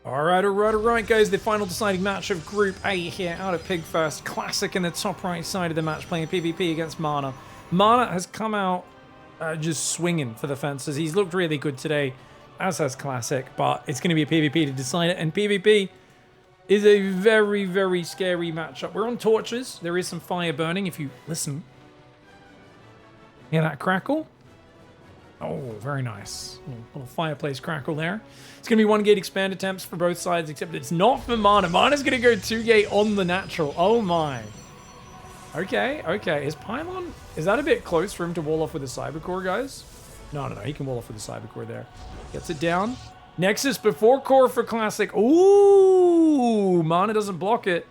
Alright, guys. The final deciding match of Group A here out of PiGFest. Classic in the top right side of the match, playing PvP against Mana. Mana has come out just swinging for the fences. He's looked really good today, as has Classic, but it's going to be a PvP to decide it. And PvP is a very, very scary matchup. We're on torches. There is some fire burning if you listen. Hear that crackle? Oh, very nice. Little fireplace crackle there. It's going to be 1-gate expand attempts for both sides, except it's not for Mana. Mana's going to go 2-gate on the natural. Oh my. Okay. Is Pylon... Is that a bit close for him to wall off with a Cybercore, guys? No. He can wall off with a Cybercore there. Gets it down. Nexus before core for Classic. Ooh! Mana doesn't block it.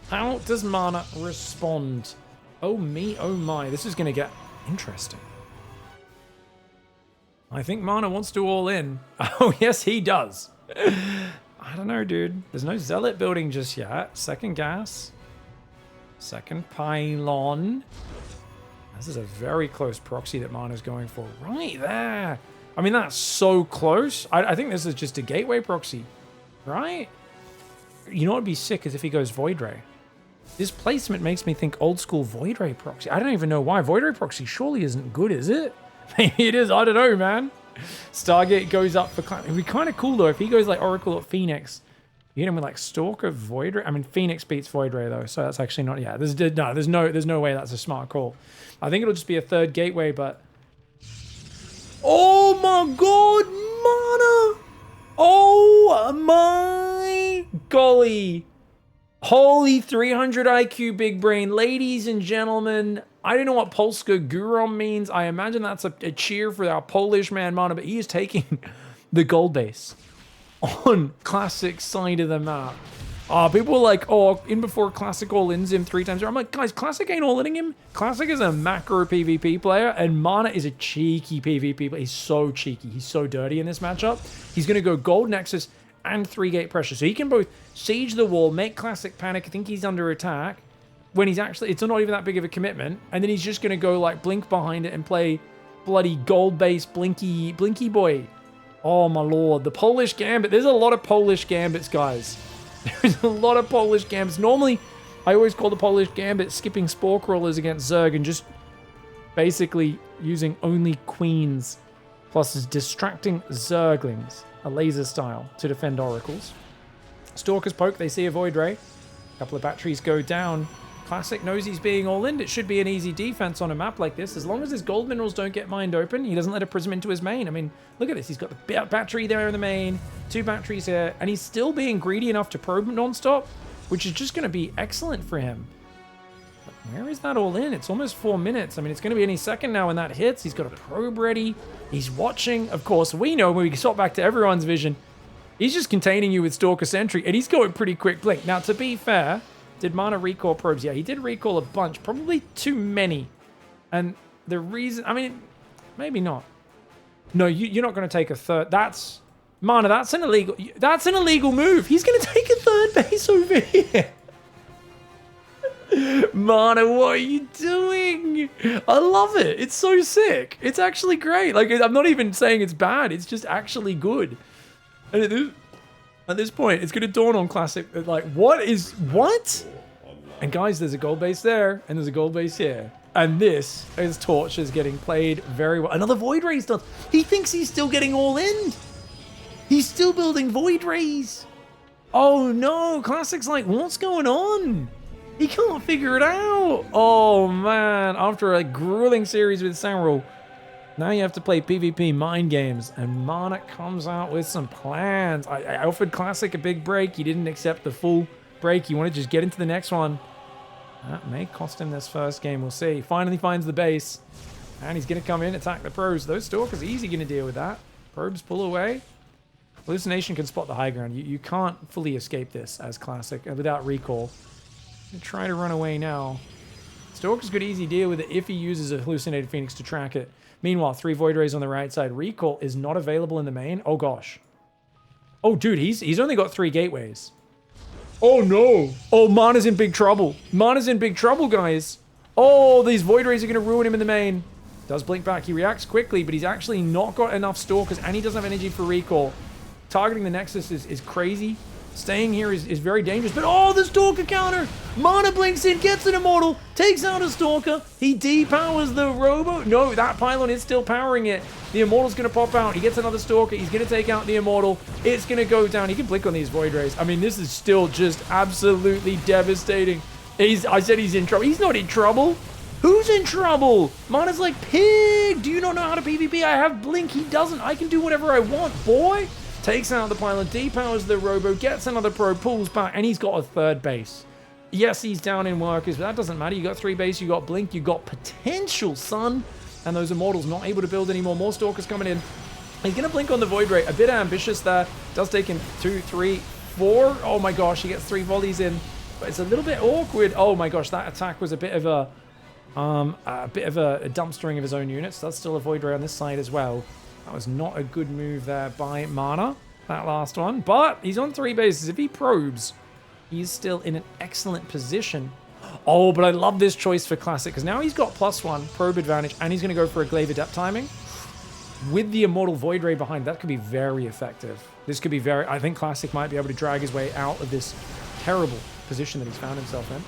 How does Mana respond? Oh me, oh my. This is going to get interesting. I think Mana wants to all in. Oh, yes, he does. I don't know, dude. There's no Zealot building just yet. Second gas. Second pylon. This is a very close proxy that Mana's going for. Right there. I mean, that's so close. I think this is just a gateway proxy. Right? You know what would be sick is if he goes Void Ray. This placement makes me think old school Void Ray proxy. I don't even know why. Void Ray proxy surely isn't good, is it? Maybe it is. I don't know, man. Stargate goes up for... It'd be kind of cool, though, if he goes like Oracle or Phoenix. You hit him with like Stalker, Void Ray. I mean, Phoenix beats Void Ray, though, so that's actually not... Yeah, there's no way that's a smart call. I think it'll just be a third gateway, but... Oh, my God, Mana! Oh, my golly. Holy 300 IQ big brain. Ladies and gentlemen... I don't know what Polska Gurom means. I imagine that's a cheer for our Polish man, Mana, but he is taking the gold base on Classic side of the map. People were like, oh, in before Classic all-ins him 3 times. I'm like, guys, Classic ain't all-inning him. Classic is a macro PvP player, and Mana is a cheeky PvP player. He's so cheeky. He's so dirty in this matchup. He's going to go gold Nexus and 3-gate pressure. So he can both siege the wall, make Classic panic, think he's under attack, when he's actually, it's not even that big of a commitment, and then he's just going to go like blink behind it and play bloody gold-based blinky boy. Oh my lord, the Polish gambit. There's a lot of Polish gambits, guys. There's a lot of Polish gambits. Normally, I always call the Polish gambit skipping spore crawlers against Zerg and just basically using only queens plus distracting Zerglings, a laser style, to defend oracles. Stalkers poke, they see a Void Ray. A couple of batteries go down. Classic knows he's being all in. It should be an easy defense on a map like this. As long as his gold minerals don't get mined open, he doesn't let a prism into his main. I mean, look at this. He's got the battery there in the main, 2 batteries here, and he's still being greedy enough to probe nonstop, which is just going to be excellent for him. But where is that all in? It's almost 4 minutes. I mean, it's going to be any second now when that hits. He's got a probe ready. He's watching. Of course, we know when we swap back to everyone's vision, he's just containing you with Stalker Sentry, and he's going pretty quick blink. Now, to be fair... Did Mana recall probes? Yeah, he did recall a bunch. Probably too many. And the reason... I mean, maybe not. No, you're not going to take a third... That's... Mana, that's an illegal... That's an illegal move. He's going to take a third base over here. Mana, what are you doing? I love it. It's so sick. It's actually great. Like, I'm not even saying it's bad. It's just actually good. And at this point, it's going to dawn on Classic, like, what? And guys, there's a gold base there, and there's a gold base here. And this is Torches getting played very well. Another Void Ray stuff. He thinks he's still getting all in. He's still building Void Rays. Oh no, Classic's like, what's going on? He can't figure it out. Oh man, after a grueling series with Samuel, now you have to play PvP mind games, and Mana comes out with some plans. I offered Classic a big break. He didn't accept the full break. He wanted to just get into the next one. That may cost him this first game. We'll see. He finally finds the base, and he's going to come in, attack the probes. Those Stalkers, easy going to deal with that. Probes pull away. Hallucination can spot the high ground. You can't fully escape this as Classic without recall. Try to run away now. Stalker's got easy deal with it if he uses a Hallucinated Phoenix to track it. Meanwhile, 3 Void Rays on the right side. Recall is not available in the main. Oh, gosh. Oh, dude, he's only got 3 gateways. Oh, no. Oh, Mana's in big trouble. Mana's in big trouble, guys. Oh, these Void Rays are going to ruin him in the main. Does blink back. He reacts quickly, but he's actually not got enough Stalkers, and he doesn't have energy for recall. targeting the Nexus is crazy. Staying here is very dangerous. But oh, the Stalker counter! Mana blinks in, gets an Immortal, takes out a Stalker. He depowers the Robo. No, that Pylon is still powering it. The Immortal's going to pop out. He gets another Stalker. He's going to take out the Immortal. It's going to go down. He can blink on these Void Rays. I mean, this is still just absolutely devastating. I said he's in trouble. He's not in trouble. Who's in trouble? Mana's like, pig, do you not know how to PvP? I have blink. He doesn't. I can do whatever I want, boy. Takes out the Pylon, depowers the Robo, gets another probe, pulls back, and he's got a third base. Yes, he's down in workers, but that doesn't matter. You got 3 base, you got blink, you got potential, son. And those Immortals not able to build anymore. More Stalkers coming in. He's going to blink on the Void Ray. A bit ambitious there. Does take him 2, 3, 4. Oh my gosh, he gets 3 volleys in. But it's a little bit awkward. Oh my gosh, that attack was a bit of a dumpstering of his own units. That's still a Void Ray on this side as well. That was not a good move there by Mana, that last one. But he's on 3 bases. If he probes, he's still in an excellent position. Oh, but I love this choice for Classic, because now he's got +1 probe advantage, and he's going to go for a Glaive Adept timing. With the Immortal Void Ray behind, that could be very effective. This could be very... I think Classic might be able to drag his way out of this terrible position that he's found himself in.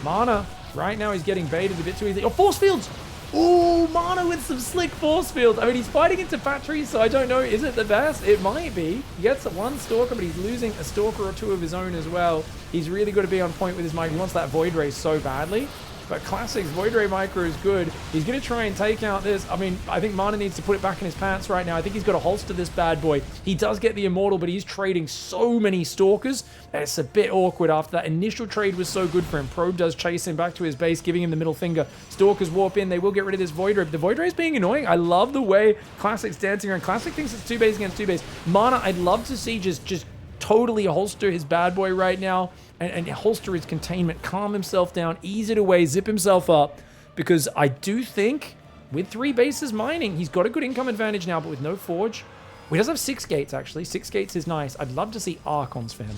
Mana, right now he's getting baited a bit too easy. Oh, Force Fields! Ooh, Mana with some slick Force Fields. I mean, he's fighting into batteries, so I don't know. Is it the best? It might be. He gets 1 Stalker, but he's losing a Stalker or 2 of his own as well. He's really got to be on point with his mic. He wants that Void Ray so badly. But Classic's Void Ray micro is good. He's going to try and take out this. I mean, I think Mana needs to put it back in his pants right now. I think he's got to holster this bad boy. He does get the Immortal, but he's trading so many Stalkers. It's a bit awkward after that initial trade was so good for him. Probe does chase him back to his base, giving him the middle finger. Stalkers warp in. They will get rid of this Void Ray. The Void Ray is being annoying. I love the way Classic's dancing around. Classic thinks it's 2 base against 2 base. Mana, I'd love to see just totally holster his bad boy right now. And holster his containment, calm himself down, ease it away, zip himself up. Because I do think, with 3 bases mining, he's got a good income advantage now, but with no Forge. Well, he does have 6 gates, actually. 6 gates is nice. I'd love to see Archons for him.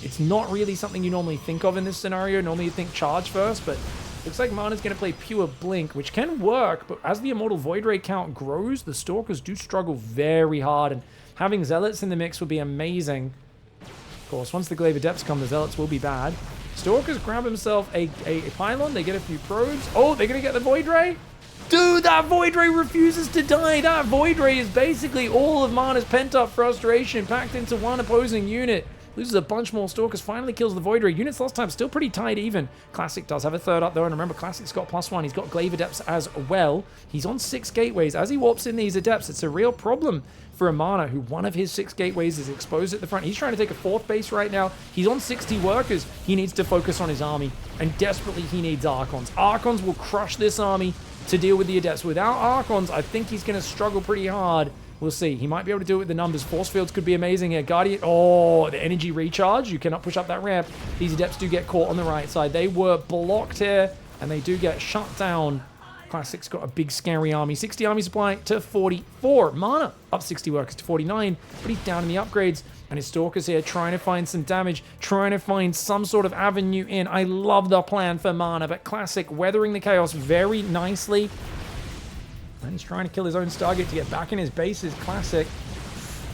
It's not really something you normally think of in this scenario. Normally you think charge first, but looks like Mana's going to play pure blink, which can work. But as the Immortal Void Ray count grows, the Stalkers do struggle very hard. And having Zealots in the mix would be amazing. Of course, once the Glaive Adepts come, the Zealots will be bad. Stalkers grab himself a Pylon. They get a few probes. Oh, they're going to get the Void Ray? Dude, that Void Ray refuses to die. That Void Ray is basically all of Mana's pent-up frustration packed into one opposing unit. Loses a bunch more Stalkers, finally kills the Void Ray. Units last time still pretty tight even. Classic does have a third up though, and remember, Classic's got +1. He's got Glaive Adepts as well. He's on 6 gateways. As he warps in these Adepts, it's a real problem for a Mana, who one of his 6 gateways is exposed at the front. He's trying to take a 4th base right now. He's on 60 workers. He needs to focus on his army, and desperately he needs Archons. Archons will crush this army to deal with the Adepts. Without Archons, I think he's going to struggle pretty hard. We'll see. He might be able to do it with the numbers. Force Fields could be amazing here. Guardian. Oh, the energy recharge. You cannot push up that ramp. These Adepts do get caught on the right side. They were blocked here, and they do get shut down. Classic's got a big, scary army. 60 army supply to 44. Mana up 60 workers to 49, but he's down in the upgrades. And his Stalkers here trying to find some damage, trying to find some sort of avenue in. I love the plan for Mana, but Classic weathering the chaos very nicely. And he's trying to kill his own Stargate to get back in his base is Classic.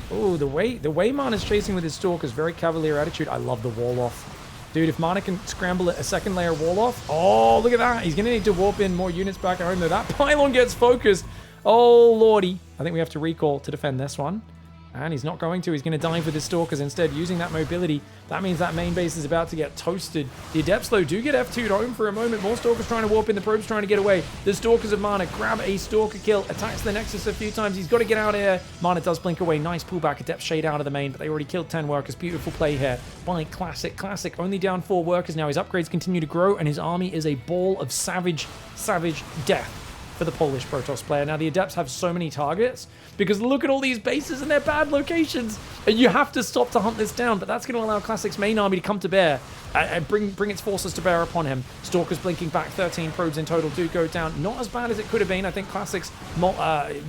Oh, the way Mana's chasing with his Stalkers, very cavalier attitude. I love the wall off. Dude, if Mana can scramble a 2nd layer wall off. Oh, look at that. He's going to need to warp in more units back at home, though. That Pylon gets focused. Oh, lordy. I think we have to recall to defend this one. And he's not going to. He's going to dive with his Stalkers instead, using that mobility. That means that main base is about to get toasted. The Adepts, though, do get F2'd home for a moment. More Stalkers trying to warp in. The Probes trying to get away. The Stalkers of Mana grab a Stalker kill. Attacks the Nexus a few times. He's got to get out of here. Mana does blink away. Nice pullback. Adept shade out of the main, but they already killed 10 workers. Beautiful play here by Classic. Classic only down 4 workers now. His upgrades continue to grow, and his army is a ball of savage death for the Polish Protoss player. Now, the Adepts have so many targets because look at all these bases and their bad locations. And you have to stop to hunt this down, but that's going to allow Classic's main army to come to bear and bring its forces to bear upon him. Stalkers blinking back. 13 probes in total do go down. Not as bad as it could have been. I think Classic's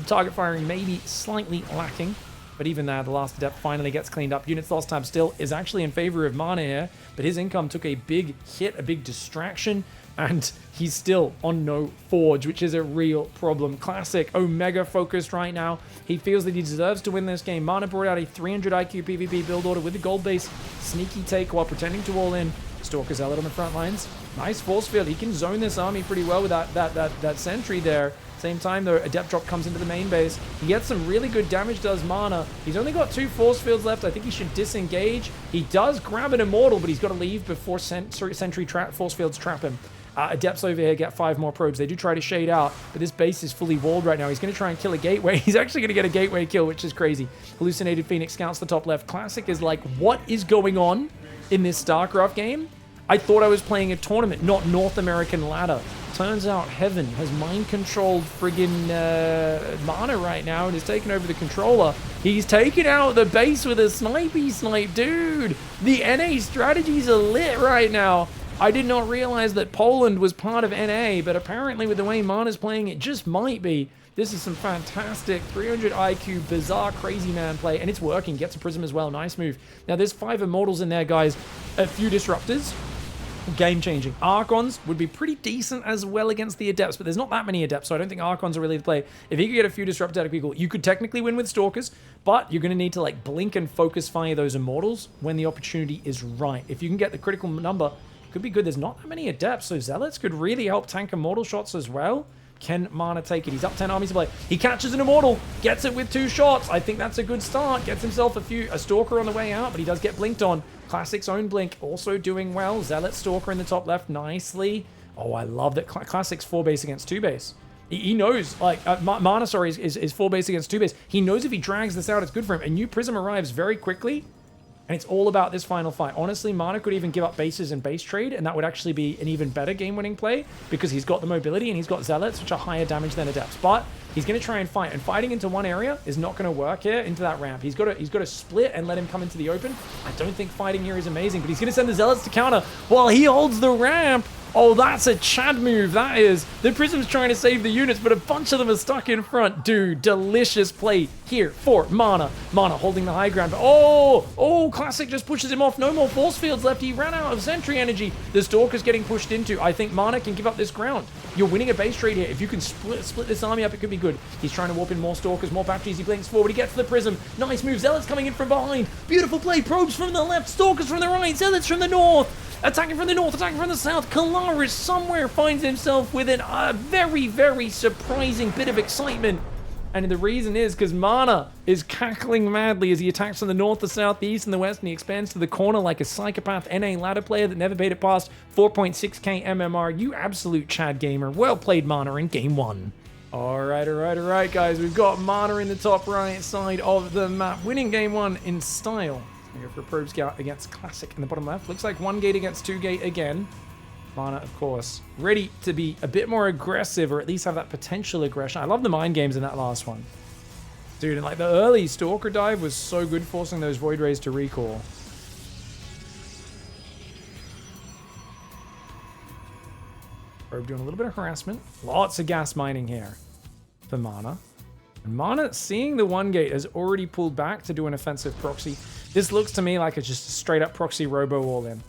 target firing may be slightly lacking. But even there, the last Adept finally gets cleaned up. Units lost time still is actually in favor of Mana here, but his income took a big hit, a big distraction. And he's still on no forge, which is a real problem. Classic Omega focused right now. He feels that he deserves to win this game. Mana brought out a 300 IQ PvP build order with the gold base. Sneaky take while pretending to all in. Stalker Zealot on the front lines. Nice force field. He can zone this army pretty well with that sentry there. Same time, though, Adept Drop comes into the main base. He gets some really good damage, does Mana. He's only got 2 force fields left. I think he should disengage. He does grab an Immortal, but he's got to leave before Sentry force fields trap him. Adepts over here get 5 more probes. They do try to shade out, but this base is fully walled right now. He's going to try and kill a gateway. He's actually going to get a gateway kill, which is crazy. Hallucinated Phoenix scouts the top left. Classic is like, what is going on in this StarCraft game? I thought I was playing a tournament, not North American ladder. Turns out Heaven has mind-controlled friggin' Mana right now and is taking over the controller. He's taking out the base with a snipey snipe. Dude, the NA strategies are lit right now. I did not realize that Poland was part of NA, but apparently with the way Mana's playing, it just might be. This is some fantastic 300 IQ, bizarre, crazy man play, and it's working. Gets a Prism as well. Nice move. Now, there's 5 Immortals in there, guys. A few Disruptors. Game-changing. Archons would be pretty decent as well against the Adepts, but there's not that many Adepts, so I don't think Archons are really the play. If he could get a few Disruptors out of people, you could technically win with Stalkers, but you're going to need to, like, blink and focus fire those Immortals when the opportunity is right. If you can get the critical number, could be good. There's not that many Adepts, so Zealots could really help tank Immortal shots as well. Can Mana take it? He's up 10 armies to play. He catches an Immortal, gets it with 2 shots. I think that's a good start. Gets himself a Stalker on the way out, but he does get blinked on. Classic's own blink also doing well. Zealot Stalker in the top left nicely. Oh, I love that. Classic's 4 base against 2 base. He knows, like, Mana, sorry, is 4 base against 2 base. He knows if he drags this out, it's good for him. A new Prism arrives very quickly. And it's all about this final fight. Honestly, Mana could even give up bases and base trade, and that would actually be an even better game-winning play because he's got the mobility and he's got Zealots, which are higher damage than Adepts. But he's going to try and fight, and fighting into one area is not going to work here into that ramp. He's got to split and let him come into the open. I don't think fighting here is amazing, but he's going to send the Zealots to counter while he holds the ramp. Oh, that's a Chad move, that is. The Prism's trying to save the units, but a bunch of them are stuck in front. Dude, delicious play here for Mana. Mana holding the high ground. Oh, Classic just pushes him off. No more force fields left. He ran out of sentry energy. The Stalker's getting pushed into. I think Mana can give up this ground. You're winning a base trade here. If you can split this army up, it could be good. He's trying to warp in more Stalkers, more batteries. He blinks forward. He gets to the Prism. Nice move. Zealots coming in from behind. Beautiful play. Probes from the left. Stalkers from the right. Zealots from the north. Attacking from the north, attacking from the south. Kalaris somewhere finds himself with a very, very surprising bit of excitement. And the reason is because Mana is cackling madly as he attacks from the north, the south, the east, and the west, and he expands to the corner like a psychopath NA ladder player that never made it past 4.6k MMR. You absolute Chad gamer. Well played, Mana, in game 1. All right, guys. We've got Mana in the top right side of the map, winning game 1 in style. Go for a probe scout against Classic in the bottom left. Looks like 1 gate against 2 gate again. Mana, of course, ready to be a bit more aggressive, or at least have that potential aggression. I love the mind games in that last one. Dude, and like the early Stalker dive was so good, forcing those Void Rays to recall. Probe doing a little bit of harassment. Lots of gas mining here for Mana. And Mana, seeing the 1 gate, has already pulled back to do an offensive proxy. This looks to me like it's just a straight up proxy robo all in.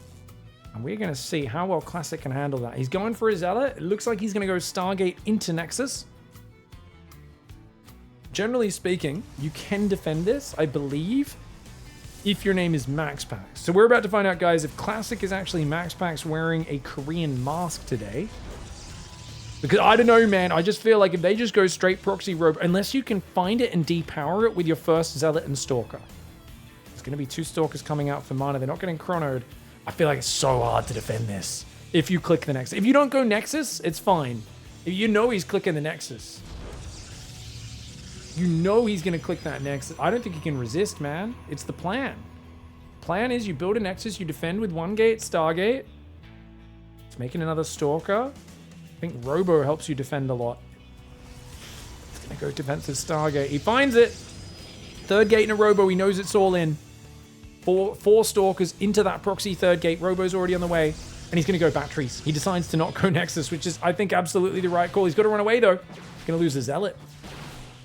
And we're going to see how well Classic can handle that. He's going for a Zealot. It looks like he's going to go Stargate into Nexus. Generally speaking, you can defend this, I believe, if your name is MaxPax. So we're about to find out, guys, if Classic is actually MaxPax wearing a Korean mask today. Because I don't know, man. I just feel like if they just go straight proxy robo, unless you can find it and depower it with your first Zealot and Stalker. There's going to be 2 Stalkers coming out for Mana. They're not getting chronoed. I feel like it's so hard to defend this if you click the Nexus. If you don't go Nexus, it's fine. If you know he's clicking the Nexus. You know he's going to click that Nexus. I don't think he can resist, man. It's the plan. Plan is you build a Nexus, you defend with 1 gate, Stargate. It's making another Stalker. I think Robo helps you defend a lot. It's going to go defensive Stargate. He finds it. 3rd gate in a Robo. He knows it's all in. Four Stalkers into that proxy 3rd gate. Robo's already on the way. And he's going to go batteries. He decides to not go Nexus, which is, I think, absolutely the right call. He's got to run away, though. He's going to lose the Zealot.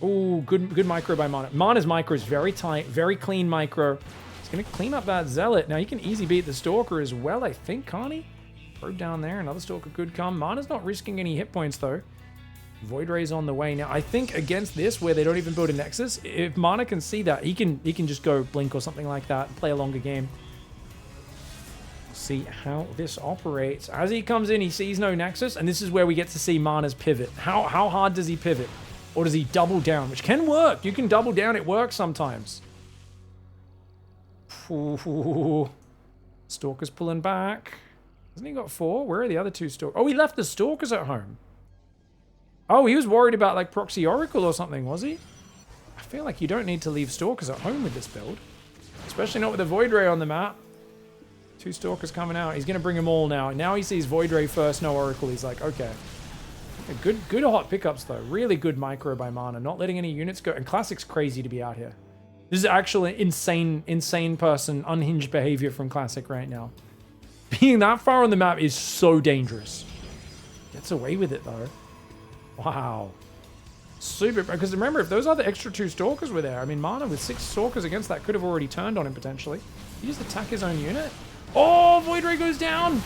Ooh, good micro by Mana. Mana's micro is very tight, very clean micro. He's going to clean up that Zealot. Now, he can easy beat the Stalker as well, I think, can't he? Probe down there. Another Stalker could come. Mana's not risking any hit points, though. Void Ray's on the way now. I think against this, where they don't even build a Nexus, if Mana can see that, he can just go Blink or something like that and play a longer game. See how this operates. As he comes in, he sees no Nexus, and this is where we get to see Mana's pivot. How hard does he pivot? Or does he double down? Which can work. You can double down. It works sometimes. Ooh. Stalker's pulling back. Hasn't he got 4? Where are the other 2 Stalkers? Oh, he left the Stalkers at home. Oh, he was worried about, like, Proxy Oracle or something, was he? I feel like you don't need to leave Stalkers at home with this build. Especially not with a Void Ray on the map. 2 Stalkers coming out. He's going to bring them all now. Now he sees Void Ray first, no Oracle. He's like, okay. Good hot pickups, though. Really good micro by Mana. Not letting any units go. And Classic's crazy to be out here. This is actually insane person, unhinged behavior from Classic right now. Being that far on the map is so dangerous. Gets away with it, though. Wow. Super. Because remember, if those other extra 2 Stalkers were there, I mean, Mana with 6 Stalkers against that could have already turned on him, potentially. He just attack his own unit. Oh, Void Ray goes down.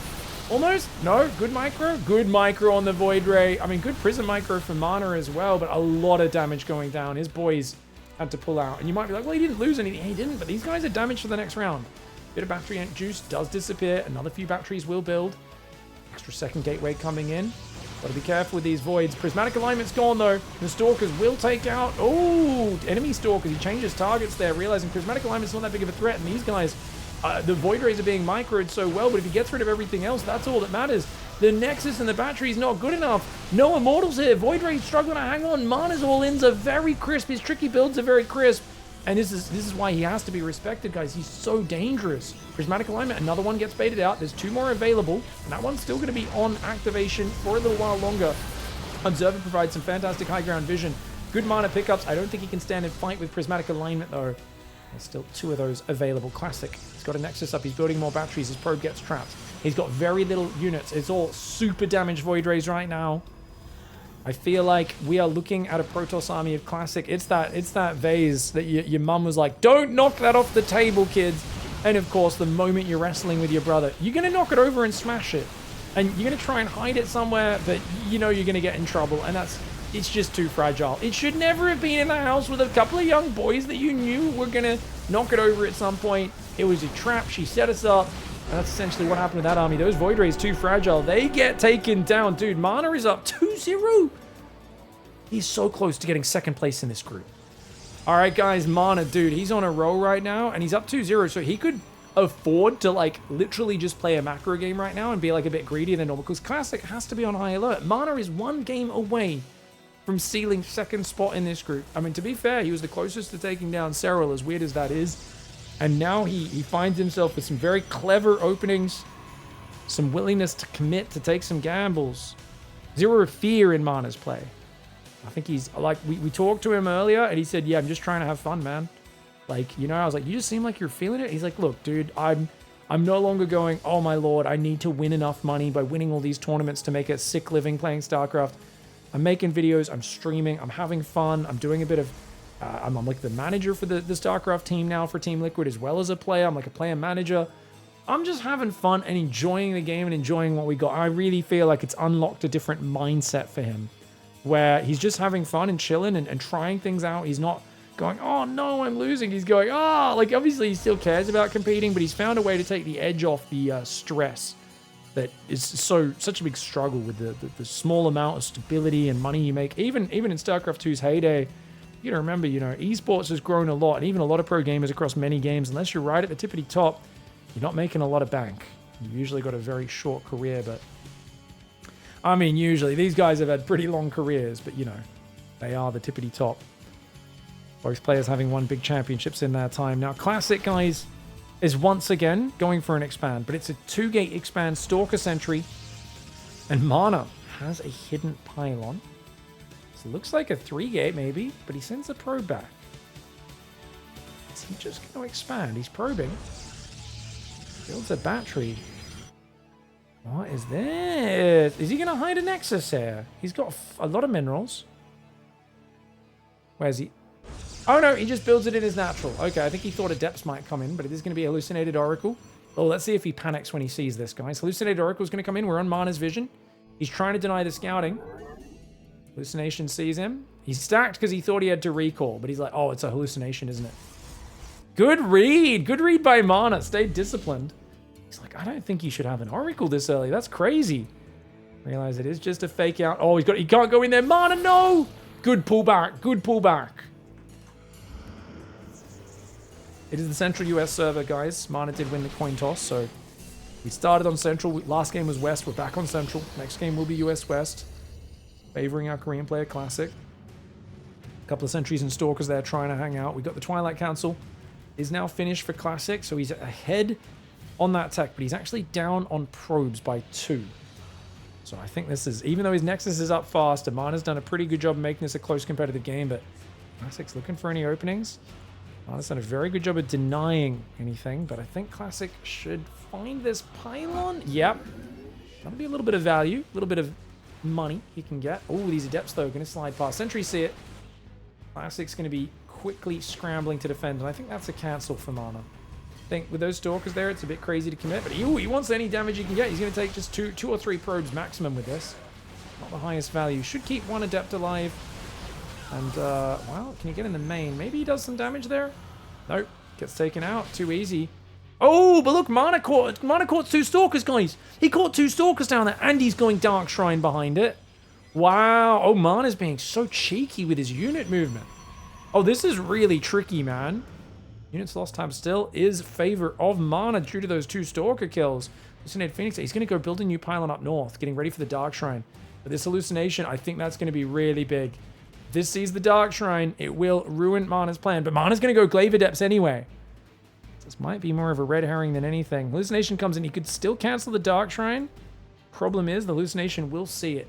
Almost. No, good micro. Good micro on the Void Ray. I mean, good Prism micro for Mana as well, but a lot of damage going down. His boys had to pull out. And you might be like, well, he didn't lose anything. He didn't, but these guys are damaged for the next round. Bit of battery juice does disappear. Another few batteries will build. Extra second gateway coming in. Got to be careful with these voids. Prismatic alignment's gone, though. The Stalkers will take out... Oh, enemy Stalkers. He changes targets there, realizing Prismatic alignment's not that big of a threat. And these guys... the Void Rays are being microed so well, but if he gets rid of everything else, that's all that matters. The Nexus and the battery is not good enough. No Immortals here. Void Ray's struggling to hang on. Mana's all-ins are very crisp. His tricky builds are very crisp. And this is why he has to be respected, guys. He's so dangerous. Prismatic alignment, another one gets baited out. There's 2 more available, and that one's still going to be on activation for a little while longer. Observer provides some fantastic high ground vision. Good Mana pickups. I don't think he can stand and fight with Prismatic alignment, though. There's still 2 of those available. Classic. He's got a Nexus up. He's building more batteries. His probe gets trapped. He's got very little units. It's all super damaged Void Rays right now. I feel like we are looking at a Protoss army of Classic. It's that vase that your mum was like, don't knock that off the table, kids. And of course, the moment you're wrestling with your brother, you're going to knock it over and smash it. And you're going to try and hide it somewhere, but you know you're going to get in trouble. And it's just too fragile. It should never have been in the house with a couple of young boys that you knew were going to knock it over at some point. It was a trap. She set us up. And that's essentially what happened with that army. Those Void Rays too fragile. They get taken down. Dude, Mana is up 2-0. He's so close to getting second place in this group. All right, guys, Mana, dude, he's on a roll right now, and he's up 2-0, so he could afford to, like, literally just play a macro game right now and be, like, a bit greedier than normal, because Classic has to be on high alert. Mana is 1 game away from sealing second spot in this group. I mean, to be fair, he was the closest to taking down Serral, as weird as that is. And now he finds himself with some very clever openings, some willingness to commit, to take some gambles. Zero fear in Mana's play. I think he's, like, we talked to him earlier, and he said, yeah, I'm just trying to have fun, man. Like, you know, I was like, you just seem like you're feeling it. He's like, look, dude, I'm no longer going, oh, my lord, I need to win enough money by winning all these tournaments to make a sick living playing StarCraft. I'm making videos, I'm streaming, I'm having fun, I'm doing a bit of... I'm like the manager for the StarCraft team now for Team Liquid, as well as a player. I'm like a player manager. I'm just having fun and enjoying the game and enjoying what we got. I really feel like it's unlocked a different mindset for him, where he's just having fun and chilling and trying things out. He's not going, oh no, I'm losing. He's going, oh, like obviously he still cares about competing, but he's found a way to take the edge off the stress that is such a big struggle with the small amount of stability and money you make. Even in StarCraft 2's heyday, you gotta remember, you know, esports has grown a lot, and even a lot of pro gamers across many games, unless you're right at the tippity top, you're not making a lot of bank. You've usually got a very short career, but I mean, usually these guys have had pretty long careers, but you know, they are the tippity top. Both players having won big championships in their time. Now, Classic, guys, is once again going for an expand, but it's a 2-gate expand, Stalker Sentry, and Mana has a hidden pylon. So it looks like a 3-gate maybe, but he sends the probe back. Is he just going to expand? He's probing. Builds a battery. What is this? Is he going to hide a Nexus here? He's got a lot of minerals. Where's he? Oh no, he just builds it in his natural. Okay, I think he thought a Depths might come in, but it is going to be a hallucinated Oracle. Oh, let's see if he panics when he sees this, guys. Hallucinated Oracle's going to come in. We're on Mana's vision. He's trying to deny the scouting. Hallucination sees him. He's stacked because he thought he had to recall, but he's like, oh, it's a hallucination, isn't it? Good read. Good read by Mana. Stayed disciplined. He's like, I don't think you should have an Oracle this early. That's crazy. Realize it is just a fake out. Oh, he can't go in there. Mana, no! Good pullback. Good pullback. It is the Central US server, guys. Mana did win the coin toss, so we started on Central. Last game was West. We're back on Central. Next game will be US West. Favoring our Korean player Classic. A couple of sentries and stalkers there trying to hang out. We got the Twilight Council. Is now finished for Classic, so he's ahead on that tech, but he's actually down on probes by 2. So I think this is, even though his Nexus is up fast, Mana's done a pretty good job of making this a close competitive game, but Classic's looking for any openings. Mana's done a very good job of denying anything, but I think Classic should find this pylon. Yep. That'll be a little bit of value, a little bit of money he can get. Oh, these Adepts, though, going to slide past. Sentries see it. Classic's going to be quickly scrambling to defend, and I think that's a cancel for Mana. I think with those Stalkers there, it's a bit crazy to commit, but he wants any damage he can get. He's going to take just two or three probes maximum with this. Not the highest value. Should keep one Adept alive. And, well, can you get in the main? Maybe he does some damage there? Nope. Gets taken out. Too easy. Oh, but look, Mana caught 2 Stalkers, guys. He caught 2 Stalkers down there, and he's going Dark Shrine behind it. Wow. Oh, Mana's being so cheeky with his unit movement. Oh, this is really tricky, man. Units lost time still is favor of Mana due to those 2 Stalker kills. Hallucinated Phoenix, he's going to go build a new pylon up north, getting ready for the Dark Shrine. But this Hallucination, I think that's going to be really big. If this sees the Dark Shrine, it will ruin Mana's plan. But Mana's going to go Glaive Adepts anyway. This might be more of a red herring than anything. Hallucination comes in, he could still cancel the Dark Shrine. Problem is, the Hallucination will see it.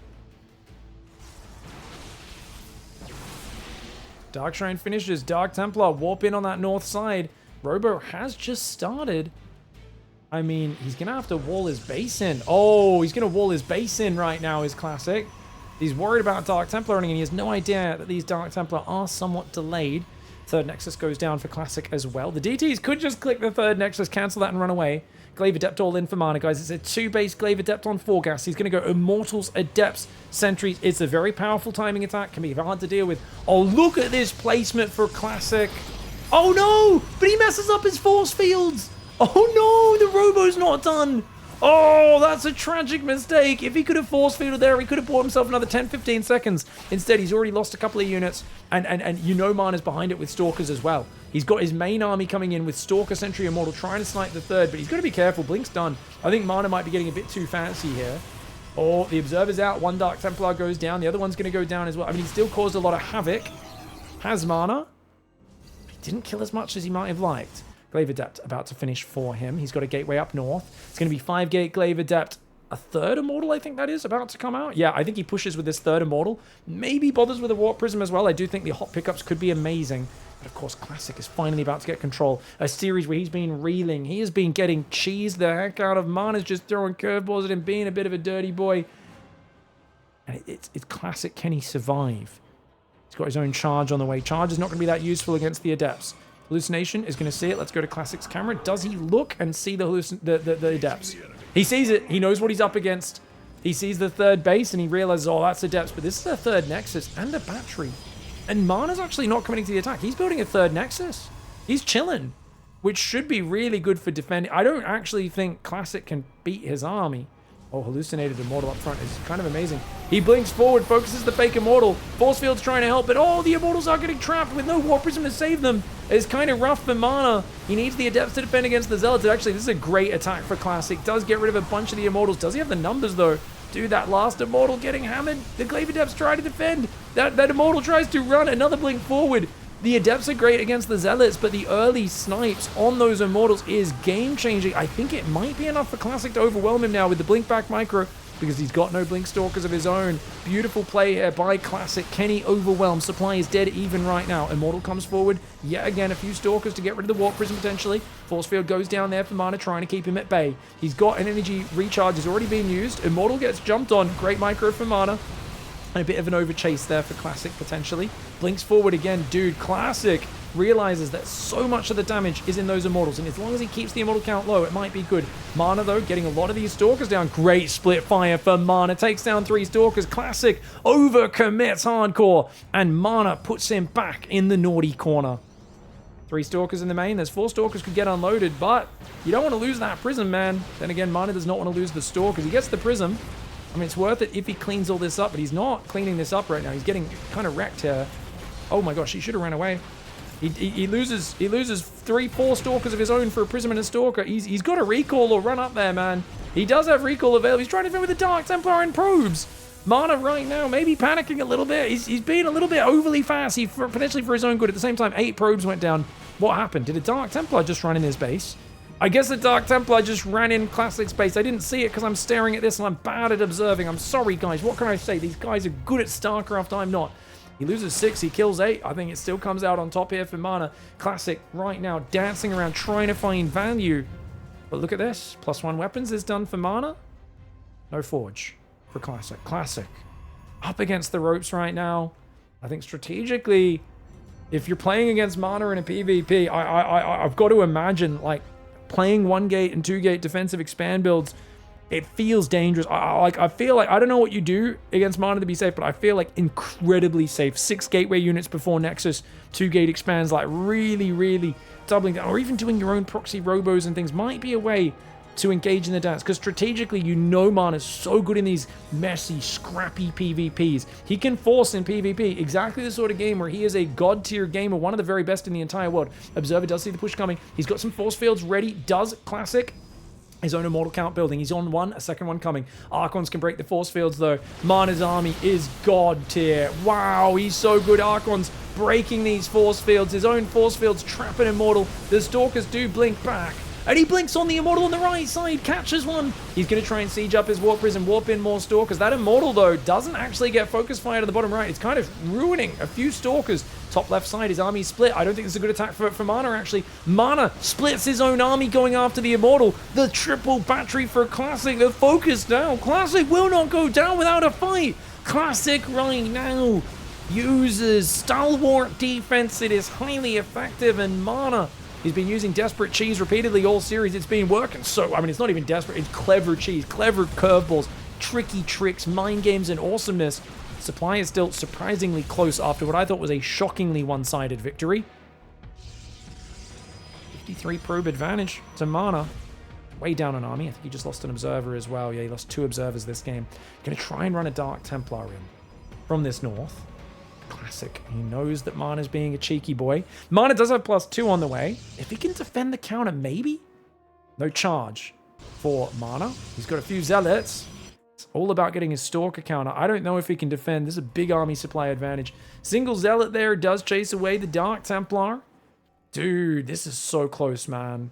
Dark Shrine finishes. Dark Templar warp in on that north side. Robo has just started. I mean, he's going to have to wall his base in. Oh, he's going to wall his base in right now, his Classic. He's worried about Dark Templar running, and he has no idea that these Dark Templar are somewhat delayed. Third Nexus goes down for Classic as well. The DTs could just click the third Nexus, cancel that, and run away. Glaive Adept all in for Mana, guys. It's a 2-base Glaive Adept on 4 gas. He's going to go Immortals, Adepts, Sentries. It's a very powerful timing attack. Can be hard to deal with. Oh, look at this placement for Classic. Oh, no! But he messes up his force fields. Oh, no! The Robo's not done. Oh, that's a tragic mistake. If he could have force fielded there, he could have bought himself another 10-15 seconds. Instead, he's already lost a couple of units, and you know Mana's behind it with Stalkers as well. He's got his main army coming in with Stalker, Sentry, Immortal, trying to snipe the third, but he's got to be careful. Blink's done. I think Mana might be getting a bit too fancy here. Oh, the Observer's out. One Dark Templar goes down. The other one's going to go down as well. I mean, he still caused a lot of havoc. Has Mana. He didn't kill as much as he might have liked. Glaive Adept about to finish for him. He's got a gateway up north. It's going to be 5-gate Glaive Adept. A third Immortal, I think that is, about to come out. Yeah, I think he pushes with this third Immortal. Maybe bothers with a Warp Prism as well. I do think the hot pickups could be amazing. But of course, Classic is finally about to get control. A series where he's been reeling. He has been getting cheesed the heck out of. Mana's just throwing curveballs at him, being a bit of a dirty boy. And it's Classic. Can he survive? He's got his own charge on the way. Charge is not going to be that useful against the Adepts. Hallucination is going to see it. Let's go to Classic's camera. Does he look and see the Adepts? He sees it. He knows what he's up against. He sees the third base and he realizes, oh, that's Adepts. But this is a third Nexus and a battery. And Mana's actually not committing to the attack. He's building a third Nexus. He's chilling, which should be really good for defending. I don't actually think Classic can beat his army. Oh, Hallucinated Immortal up front is kind of amazing. He blinks forward, focuses the fake Immortal. Force Field's trying to help, but oh, the Immortals are getting trapped with no Warp Prism to save them. It's kind of rough for Mana. He needs the Adepts to defend against the Zealots. Actually, this is a great attack for Classic. Does get rid of a bunch of the Immortals. Does he have the numbers, though? Dude, that last Immortal getting hammered. The Glaive Adepts try to defend. That Immortal tries to run. Another blink forward. The Adepts are great against the Zealots, but the early snipes on those Immortals is game-changing. I think it might be enough for Classic to overwhelm him now with the blink back micro, because he's got no blink stalkers of his own. Beautiful play here by Classic. Can he overwhelm? Supply is dead even right now. Immortal comes forward. Yet again, a few stalkers to get rid of the Warp Prism potentially. Force Field goes down there for Mana, trying to keep him at bay. He's got an energy recharge. Has already been used. Immortal gets jumped on. Great micro for Mana. A bit of an overchase there for Classic, potentially. Blinks forward again. Dude, Classic realizes that so much of the damage is in those Immortals, and as long as he keeps the Immortal count low, it might be good. Mana, though, getting a lot of these Stalkers down. Great split fire for Mana. Takes down 3 Stalkers. Classic overcommits hardcore, and Mana puts him back in the naughty corner. 3 Stalkers in the main. There's 4 Stalkers could get unloaded, but you don't want to lose that Prism, man. Then again, Mana does not want to lose the Stalkers. He gets the Prism. I mean, it's worth it if he cleans all this up, but he's not cleaning this up right now. He's getting kind of wrecked here. Oh my gosh, he should have ran away. He loses 3-4 Stalkers of his own for a Prism and a Stalker. He's got a recall or run up there, man. He does have recall available. He's trying to defend with the Dark Templar and probes. Mana right now maybe panicking a little bit. He's being a little bit overly fast. Potentially for his own good. At the same time, 8 probes went down. What happened? Did a Dark Templar just run in his base? I guess the Dark Templar just ran in Classic space. I didn't see it because I'm staring at this and I'm bad at observing. I'm sorry, guys. What can I say? These guys are good at StarCraft. I'm not. He loses 6. He kills 8. I think it still comes out on top here for Mana. Classic right now dancing around trying to find value. But look at this. +1 weapons is done for Mana. No Forge for Classic. Classic up against the ropes right now. I think strategically, if you're playing against Mana in a PvP, I've got to imagine, like, playing 1 gate and 2 gate defensive expand builds, it feels dangerous. I feel like, I don't know what you do against Mana to be safe, but I feel like incredibly safe. 6 gateway units before Nexus, 2 gate expands, like really doubling down, or even doing your own proxy robos and things might be a way to engage in the dance, because strategically, you know, Mana's so good in these messy, scrappy PvPs. He can force in PvP exactly the sort of game where he is a god tier gamer, one of the very best in the entire world. Observer does see the push coming. He's got some force fields ready. Does Classic his own immortal count building. He's on 1, a second one coming. Archons can break the force fields though. Mana's army is god tier. Wow, he's so good. Archons breaking these force fields. His own force fields trap an immortal. The Stalkers do blink back. And he blinks on the Immortal on the right side, catches one. He's going to try and siege up his Warp Prism, warp in more Stalkers. That Immortal, though, doesn't actually get focus fire to the bottom right. It's kind of ruining a few Stalkers. Top left side, his army split. I don't think this is a good attack for Mana, actually. Mana splits his own army going after the Immortal. The triple battery for Classic. The focus now. Classic will not go down without a fight. Classic right now uses stalwart defense. It is highly effective, and Mana, he's been using Desperate Cheese repeatedly all series. It's been working so... I mean, it's not even desperate. It's clever cheese, clever curveballs, tricky tricks, mind games, and awesomeness. Supply is still surprisingly close after what I thought was a shockingly one-sided victory. 53 probe advantage to Mana. Way down an army. I think he just lost an Observer as well. Yeah, he lost 2 Observers this game. Going to try and run a Dark Templar in from this north. Classic. He knows that Mana's being a cheeky boy. Mana does have +2 on the way. If he can defend the counter, maybe? No charge for Mana. He's got a few Zealots. It's all about getting his Stalker counter. I don't know if he can defend. This is a big army supply advantage. Single Zealot there does chase away the Dark Templar. Dude, this is so close, man.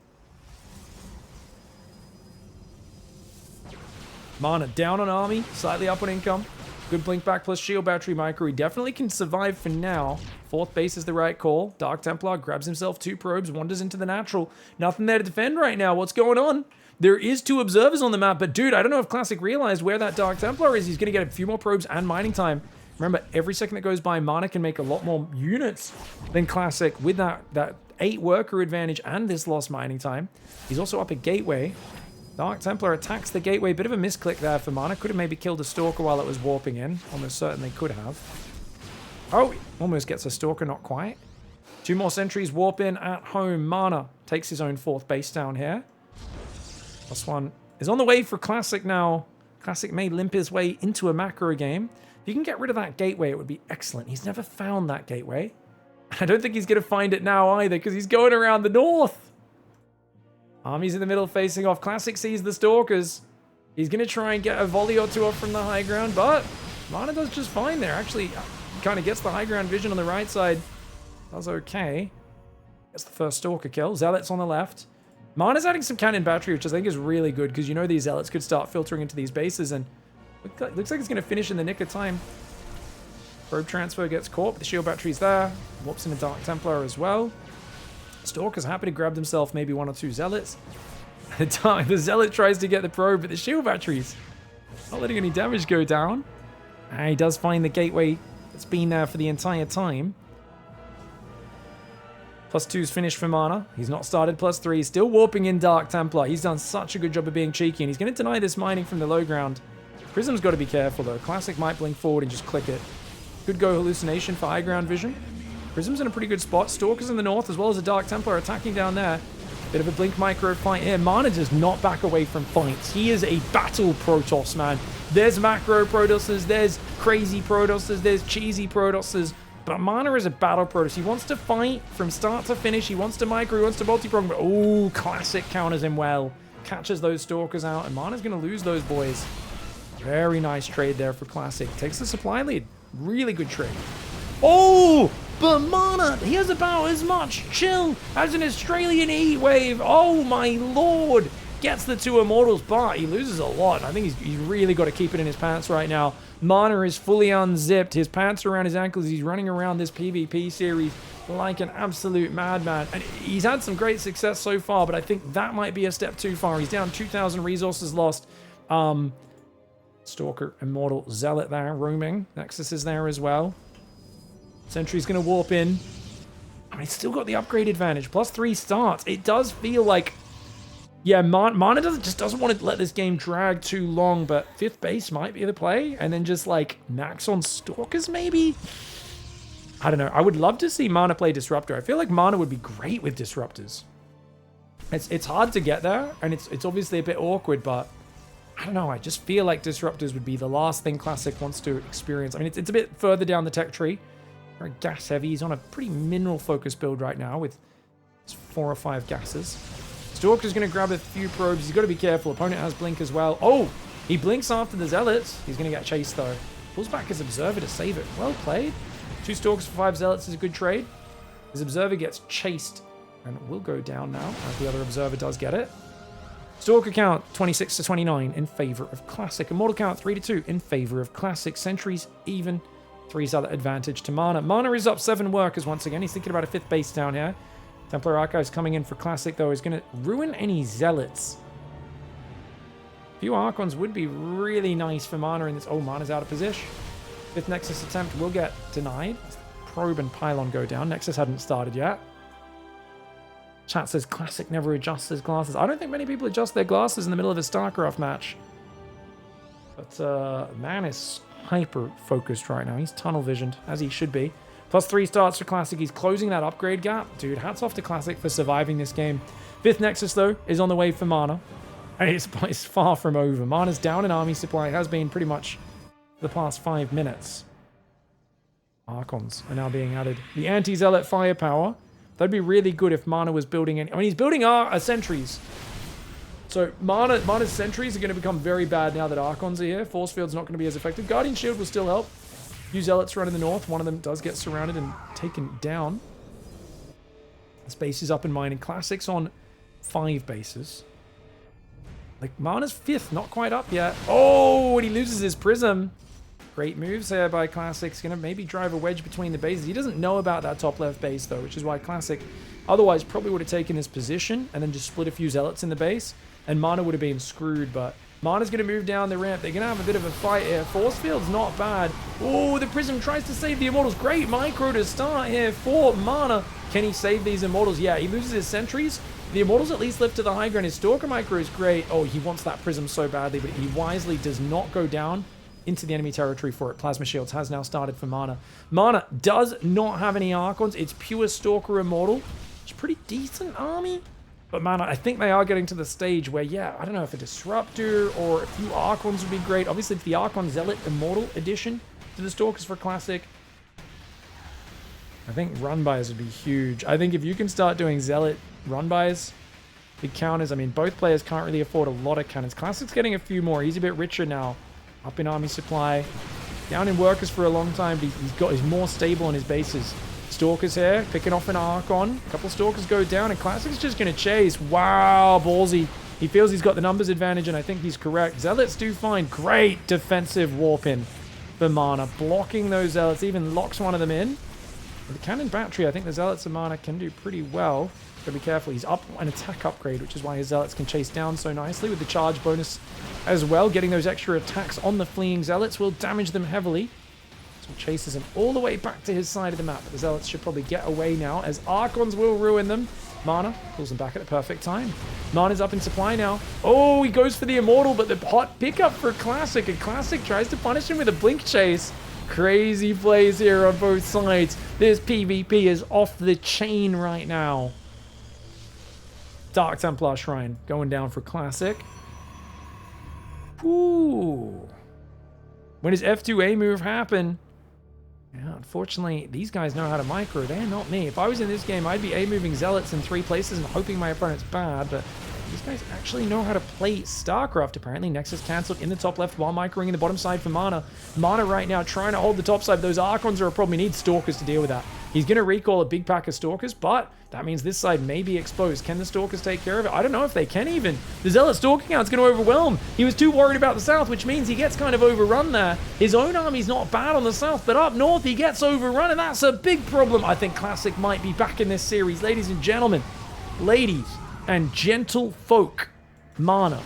Mana down on army, slightly up on income. Good blink back plus shield battery micro. He definitely can survive for now. 4th base is the right call. Dark Templar grabs himself 2 probes, wanders into the natural. Nothing there to defend right now. What's going on? There is 2 observers on the map, but dude, I don't know if Classic realized where that Dark Templar is. He's going to get a few more probes and mining time. Remember, every second that goes by, Mana can make a lot more units than Classic with that 8 worker advantage and this lost mining time. He's also up a gateway. Dark Templar attacks the gateway. Bit of a misclick there for Mana. Could have maybe killed a Stalker while it was warping in. Almost certainly could have. Oh, almost gets a Stalker, not quite. 2 more sentries warp in at home. Mana takes his own 4th base down here. +1 is on the way for Classic now. Classic may limp his way into a macro game. If you can get rid of that gateway, it would be excellent. He's never found that gateway. I don't think he's going to find it now either, because he's going around the north. Armies in the middle facing off. Classic sees the Stalkers. He's going to try and get a volley or 2 off from the high ground, but Mana does just fine there. Actually, kind of gets the high ground vision on the right side. Does okay. Gets the first Stalker kill. Zealots on the left. Mana's adding some cannon battery, which I think is really good, because you know these Zealots could start filtering into these bases, and looks like it's going to finish in the nick of time. Probe transfer gets caught, but the shield battery's there. Warps in a Dark Templar as well. Stalker's happy to grab himself maybe 1 or 2 Zealots. The Zealot tries to get the probe, but the shield batteries not letting any damage go down. And he does find the gateway that's been there for the entire time. +2's finished for Mana. He's not started +3. He's still warping in Dark Templar. He's done such a good job of being cheeky, and he's going to deny this mining from the low ground. Prism's got to be careful, though. Classic might blink forward and just click it. Could go Hallucination for high ground vision. Prism's in a pretty good spot. Stalker's in the north, as well as a Dark Templar attacking down there. Bit of a blink micro fight here. Mana does not back away from fights. He is a battle Protoss, man. There's macro Protosses, there's crazy Protosses, there's cheesy Protosses. But Mana is a battle Protoss. He wants to fight from start to finish. He wants to micro, he wants to multi-prong. But oh, Classic counters him well. Catches those Stalkers out, and Mana's going to lose those boys. Very nice trade there for Classic. Takes the supply lead. Really good trade. Oh, but Mana, he has about as much chill as an Australian heat wave. Oh my lord. Gets the 2 immortals, but he loses a lot. I think he's really got to keep it in his pants right now. Mana is fully unzipped. His pants are around his ankles. He's running around this PvP series like an absolute madman. And he's had some great success so far, but I think that might be a step too far. He's down 2,000 resources lost. Stalker, Immortal, Zealot there, roaming. Nexus is there as well. Sentry's going to warp in. I mean, he's still got the upgrade advantage. +3 starts. It does feel like... Yeah, Mana just doesn't want to let this game drag too long, but 5th base might be the play, and then just like max on Stalkers maybe? I don't know. I would love to see Mana play Disruptor. I feel like Mana would be great with Disruptors. It's hard to get there, and it's obviously a bit awkward, but I don't know. I just feel like Disruptors would be the last thing Classic wants to experience. I mean, it's a bit further down the tech tree. Very gas heavy. He's on a pretty mineral focused build right now with 4 or 5 gases. Stalker's going to grab a few probes. He's got to be careful. Opponent has blink as well. Oh, he blinks after the Zealots. He's going to get chased, though. Pulls back his Observer to save it. Well played. 2 Stalkers for 5 Zealots is a good trade. His Observer gets chased and will go down now, as the other Observer does get it. Stalker count 26 to 29 in favor of Classic. Immortal count 3 to 2 in favor of Classic. Sentries even. 3's other advantage to Mana. Mana is up 7 workers once again. He's thinking about a 5th base down here. Templar Archives coming in for Classic, though, is going to ruin any Zealots. A few Archons would be really nice for Mana in this. Oh, Mana's out of position. 5th Nexus attempt will get denied. Probe and Pylon go down. Nexus hadn't started yet. Chat says Classic never adjusts his glasses. I don't think many people adjust their glasses in the middle of a StarCraft match. But man is hyper-focused right now. He's tunnel-visioned, as he should be. +3 starts for Classic. He's closing that upgrade gap. Dude, hats off to Classic for surviving this game. 5th Nexus, though, is on the way for Mana. And it's far from over. Mana's down in army supply. Has been pretty much the past 5 minutes. Archons are now being added. The anti-Zealot firepower. That'd be really good if Mana was building any... I mean, he's building sentries. So Mana's sentries are going to become very bad now that Archons are here. Force Field's not going to be as effective. Guardian Shield will still help. Few Zealots run in the north. One of them does get surrounded and taken down. This base is up in mining. Classic's on 5 bases. Like, Mana's 5th, not quite up yet. Oh, and he loses his Prism. Great moves there by Classic. He's going to maybe drive a wedge between the bases. He doesn't know about that top left base, though, which is why Classic otherwise probably would have taken this position and then just split a few Zealots in the base. And Mana would have been screwed, but Mana's going to move down the ramp. They're going to have a bit of a fight here. Force Field's not bad. Oh, the Prism tries to save the Immortals. Great micro to start here for Mana. Can he save these Immortals? Yeah, he loses his sentries. The Immortals at least lift to the high ground. His Stalker micro is great. Oh, he wants that Prism so badly, but he wisely does not go down into the enemy territory for it. Plasma Shields has now started for Mana. Mana does not have any Archons. It's pure Stalker Immortal. It's a pretty decent army. But Mana, I think they are getting to the stage where, yeah, I don't know if a Disruptor or a few Archons would be great. Obviously, the Archon Zealot Immortal addition to the Stalkers for Classic. I think run-bys would be huge. I think if you can start doing Zealot run-bys, big counters. I mean, both players can't really afford a lot of cannons. Classic's getting a few more. He's a bit richer now. Up in army supply. Down in workers for a long time, but he's more stable on his bases. Stalkers here, picking off an Archon. A couple Stalkers go down, and Classic's just going to chase. Wow, ballsy. He feels he's got the numbers advantage, and I think he's correct. Zealots do fine. Great defensive warp in for Mana. Blocking those Zealots, even locks one of them in. With the cannon battery, I think the Zealots and Mana can do pretty well. Gotta be careful. He's up an attack upgrade, which is why his Zealots can chase down so nicely with the charge bonus as well. Getting those extra attacks on the fleeing Zealots will damage them heavily. So it chases him all the way back to his side of the map. But the Zealots should probably get away now, as Archons will ruin them. Mana pulls him back at the perfect time. Mana's up in supply now. Oh, he goes for the Immortal, but the hot pickup for Classic. And Classic tries to punish him with a Blink Chase. Crazy plays here on both sides. This PvP is off the chain right now. Dark Templar Shrine going down for Classic. Ooh. When does F2A move happen? Yeah, unfortunately, these guys know how to micro. They're not me. If I was in this game, I'd be A-moving Zealots in 3 places and hoping my opponent's bad, but these guys actually know how to play StarCraft. Apparently, Nexus cancelled in the top left while microing in the bottom side for Mana. Mana right now trying to hold the top side. Those Archons are a problem. He needs Stalkers to deal with that. He's going to recall a big pack of Stalkers, but that means this side may be exposed. Can the Stalkers take care of it? I don't know if they can even. The Zealot stalking out's going to overwhelm. He was too worried about the south, which means he gets kind of overrun there. His own army's not bad on the south, but up north he gets overrun, and that's a big problem. I think Classic might be back in this series. Ladies and gentlemen, ladies and gentle folk, Mana.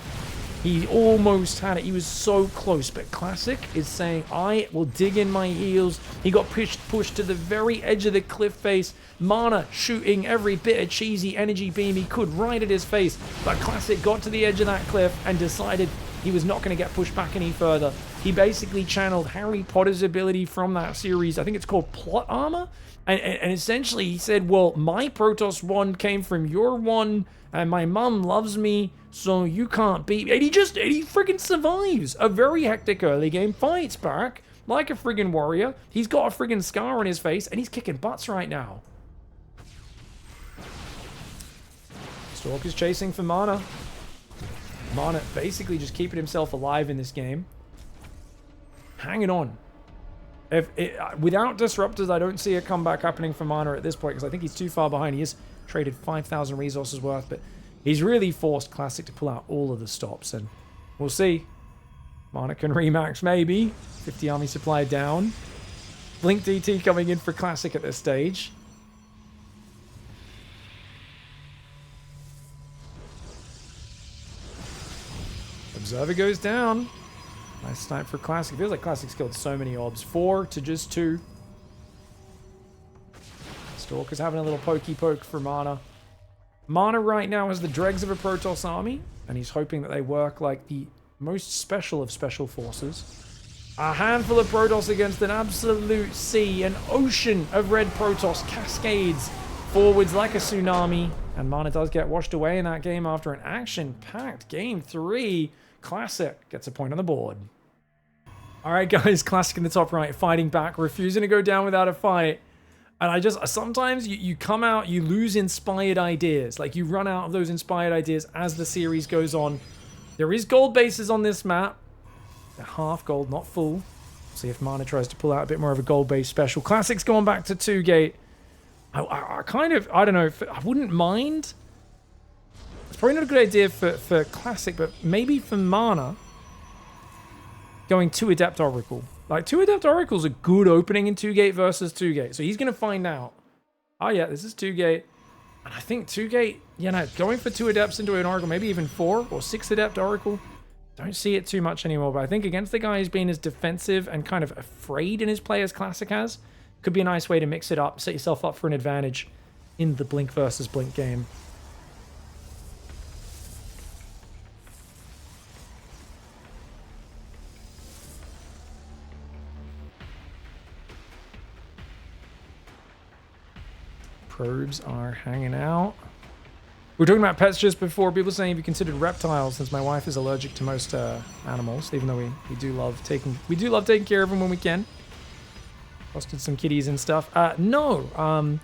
He almost had it. He was so close, but Classic is saying, I will dig in my heels. He got pushed to the very edge of the cliff face. Mana shooting every bit of cheesy energy beam he could right at his face, but Classic got to the edge of that cliff and decided he was not going to get pushed back any further. He basically channeled Harry Potter's ability from that series. I think it's called Plot Armor. And essentially he said, well, my Protoss one came from your one, and my mom loves me, so you can't beat me. And he friggin' survives a very hectic early game, fights back like a friggin' warrior. He's got a friggin' scar on his face, and he's kicking butts right now. Stalker's chasing for Mana. Mana basically just keeping himself alive in this game. Hanging on. Without Disruptors, I don't see a comeback happening for Mana at this point, because I think he's too far behind. He has traded 5,000 resources worth, but he's really forced Classic to pull out all of the stops, and we'll see. Mana can remax, maybe. 50 army supply down. Blink DT coming in for Classic at this stage. Observer goes down. Nice snipe for Classic. Feels like Classic's killed so many orbs. 4 to just 2. Stalker's having a little pokey poke for Mana. Mana right now is the dregs of a Protoss army, and he's hoping that they work like the most special of special forces. A handful of Protoss against an absolute sea, an ocean of red Protoss cascades forwards like a tsunami, and Mana does get washed away in that game after an action-packed game 3. Classic gets a point on the board. Alright guys, Classic in the top right, fighting back, refusing to go down without a fight. And sometimes you come out, you lose inspired ideas. Like, you run out of those inspired ideas as the series goes on. There is gold bases on this map. They're half gold, not full. See if Mana tries to pull out a bit more of a gold base special. Classic's going back to 2-gate. I don't know, I wouldn't mind. It's probably not a good idea for Classic, but maybe for Mana, going 2 Adept Oracle. Like, 2 Adept Oracle's a good opening in 2-gate versus 2-gate. So he's going to find out. Oh yeah, this is 2-gate. And I think 2-gate, going for 2 Adepts into an Oracle, maybe even 4 or 6 Adept Oracle. Don't see it too much anymore, but I think against the guy who's been as defensive and kind of afraid in his play as Classic has, could be a nice way to mix it up, set yourself up for an advantage in the Blink versus Blink game. Probes are hanging out. We were talking about pets just before. People saying if you considered reptiles, since my wife is allergic to most animals, even though we do love taking care of them when we can. Busted some kitties and stuff. No.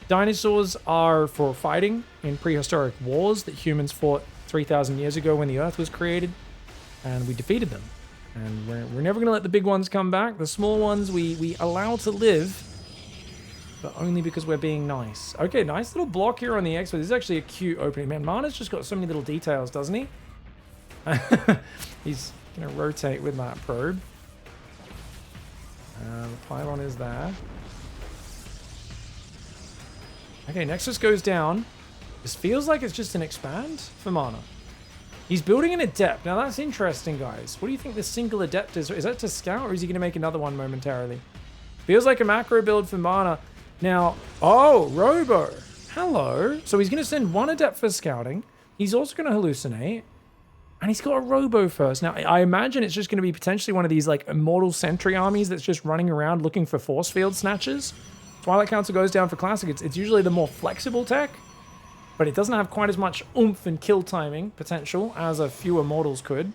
Dinosaurs are for fighting in prehistoric wars that humans fought 3,000 years ago when the Earth was created, and we defeated them. And we're never going to let the big ones come back. The small ones we allow to live, but only because we're being nice. Okay, nice little block here on the X. This is actually a cute opening. Man, Mana's just got so many little details, doesn't he? He's going to rotate with that probe. The pylon is there. Okay, Nexus goes down. This feels like it's just an expand for mana. He's building an Adept. Now that's interesting, guys. What do you think this single Adept is? Is that to scout, or is he going to make another one momentarily? Feels like a macro build for mana. Now, oh, Robo. Hello. So he's going to send one Adept for scouting. He's also going to hallucinate. And he's got a Robo first. Now, I imagine it's just going to be potentially one of these like Immortal Sentry armies that's just running around looking for force field snatches. Twilight Council goes down for Classic. It's usually the more flexible tech, but it doesn't have quite as much oomph and kill timing potential as a few Immortals could.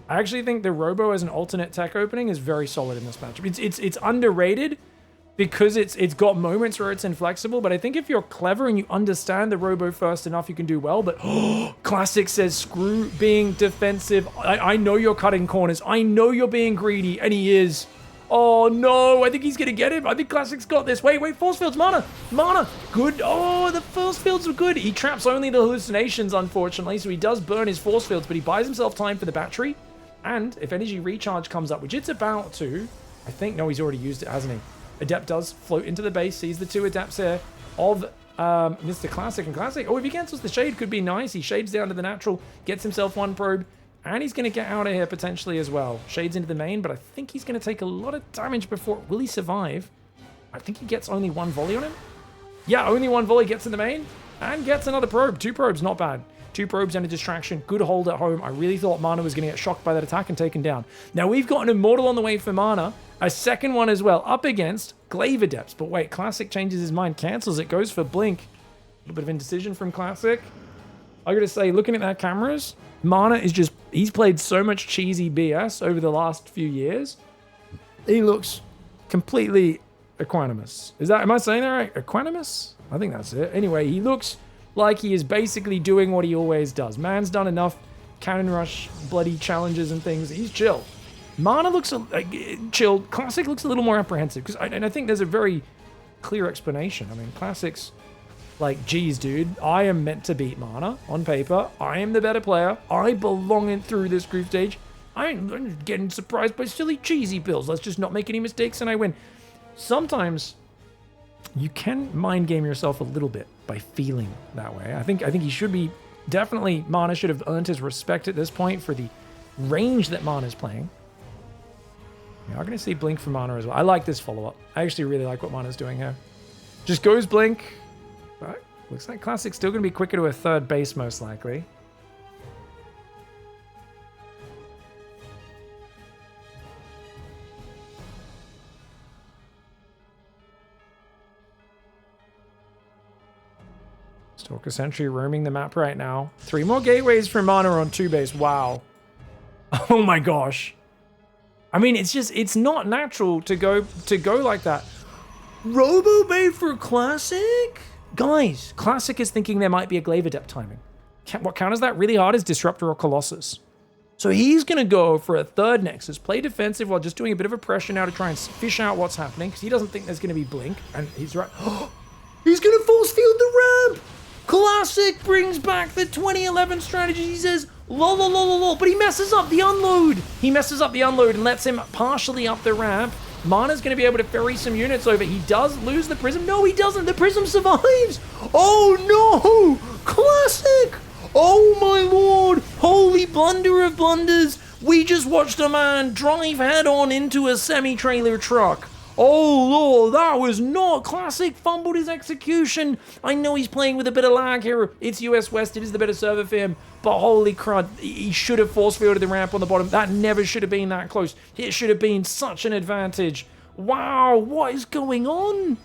I actually think the Robo as an alternate tech opening is very solid in this matchup. It's underrated because it's got moments where it's inflexible, but I think if you're clever and you understand the Robo first enough, you can do well. But Classic says, screw being defensive. I know you're cutting corners. I know you're being greedy, and he is. Oh no, I think he's gonna get him. I think Classic's got this. Wait, force fields, mana, good. Oh, the force fields were good. He traps only the hallucinations, unfortunately, so he does burn his force fields, but he buys himself time for the battery. And if energy recharge comes up, which it's about to, I think, no, he's already used it, hasn't he? Adept does float into the base, sees the two Adepts here of Mr. Classic and Classic. Oh, if he cancels the Shade, could be nice. He shades down to the natural, gets himself one probe, and he's going to get out of here potentially as well. Shades into the main, but I think he's going to take a lot of damage before... Will he survive? I think he gets only one volley on him. Yeah, only one volley gets in the main and gets another probe. Two probes, not bad. Two probes and a distraction. Good hold at home. I really thought Mana was going to get shocked by that attack and taken down. Now we've got an Immortal on the way for Mana. A second one as well, up against Glaive Adepts. But wait, Classic changes his mind, cancels it, goes for Blink. A little bit of indecision from Classic. I gotta say, looking at that cameras, Mana is just... He's played so much cheesy BS over the last few years. He looks completely equanimous. Am I saying that right? Equanimous? I think that's it. Anyway, he looks like he is basically doing what he always does. Man's done enough cannon rush, bloody challenges and things. He's chill. Mana looks chill. Classic looks a little more apprehensive. And I think there's a very clear explanation. I mean, Classic's like, geez, dude, I am meant to beat Mana on paper. I am the better player. I belong in through this group stage. I'm getting surprised by silly cheesy builds. Let's just not make any mistakes and I win. Sometimes you can mind game yourself a little bit by feeling that way. I think he should be definitely... Mana should have earned his respect at this point for the range that Mana is playing. We are going to see Blink for Mana as well. I like this follow-up. I actually really like what Mana's doing here. Just goes Blink. But looks like Classic's still going to be quicker to a third base, most likely. Stalker Sentry roaming the map right now. 3 more gateways for Mana on 2 base. Wow. Oh my gosh. I mean, it's not natural to go like that. Robo Bay for Classic? Guys, Classic is thinking there might be a Glaive Adept timing. What counters that really hard is Disruptor or Colossus. So he's going to go for a third Nexus, play defensive while just doing a bit of a pressure now to try and fish out what's happening, because he doesn't think there's going to be Blink, and he's right. He's going to force field the ramp! Classic brings back the 2011 strategy. He says, lol, lol, lol, lol, lol, but he messes up the unload. He messes up the unload and lets him partially up the ramp. Mana's going to be able to ferry some units over. He does lose the Prism. No, he doesn't. The Prism survives. Oh, no. Classic. Oh, my lord. Holy blunder of blunders. We just watched a man drive head-on into a semi-trailer truck. Oh, lord, that was not Classic. Fumbled his execution. I know he's playing with a bit of lag here. It's US West. It is the better server for him. But holy crud, he should have force fielded the ramp on the bottom. That never should have been that close. It should have been such an advantage. Wow, what is going on?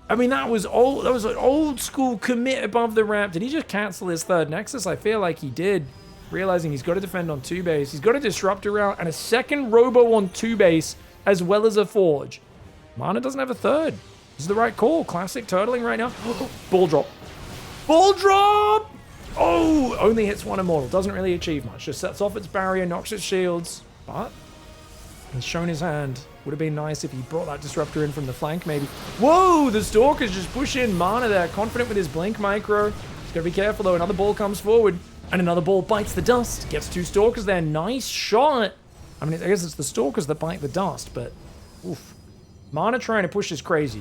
I mean, that was an old school commit above the ramp. Did he just cancel his third Nexus? I feel like he did. Realizing he's got to defend on 2 base. He's got a Disruptor route and a second Robo on 2 base, as well as a Forge. Mana doesn't have a third. This is the right call. Classic turtling right now. Ball drop. Ball drop! Oh, only hits 1 Immortal. Doesn't really achieve much. Just sets off its barrier, knocks its shields. But he's shown his hand. Would have been nice if he brought that Disruptor in from the flank, maybe. Whoa, the Stalkers just push in Mana there. Confident with his Blink micro. He's got to be careful, though. Another ball comes forward. And another ball bites the dust. Gets 2 Stalkers there. Nice shot. I mean, I guess it's the Stalkers that bite the dust, but... Oof. Mana trying to push is crazy.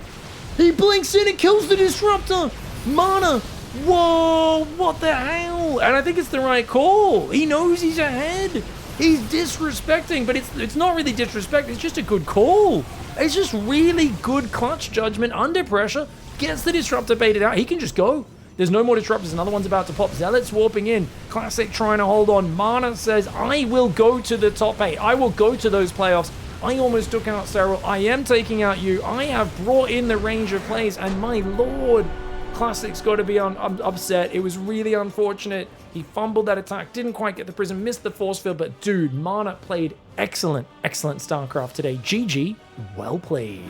He blinks in and kills the Disruptor. Mana. Whoa, what the hell? And I think it's the right call. He knows he's ahead. He's disrespecting, but it's not really disrespect. It's just a good call. It's just really good clutch judgment under pressure. Gets the Disruptor baited out. He can just go. There's no more Disruptors. Another one's about to pop. Zealot's warping in. Classic trying to hold on. Mana says, I will go to the top 8. I will go to those playoffs. I almost took out Cyril. I am taking out you. I have brought in the range of plays, and my lord, Classic's got to be upset. It was really unfortunate. He fumbled that attack, didn't quite get the prism, missed the force field, but dude, Mana played excellent StarCraft today. GG, well played.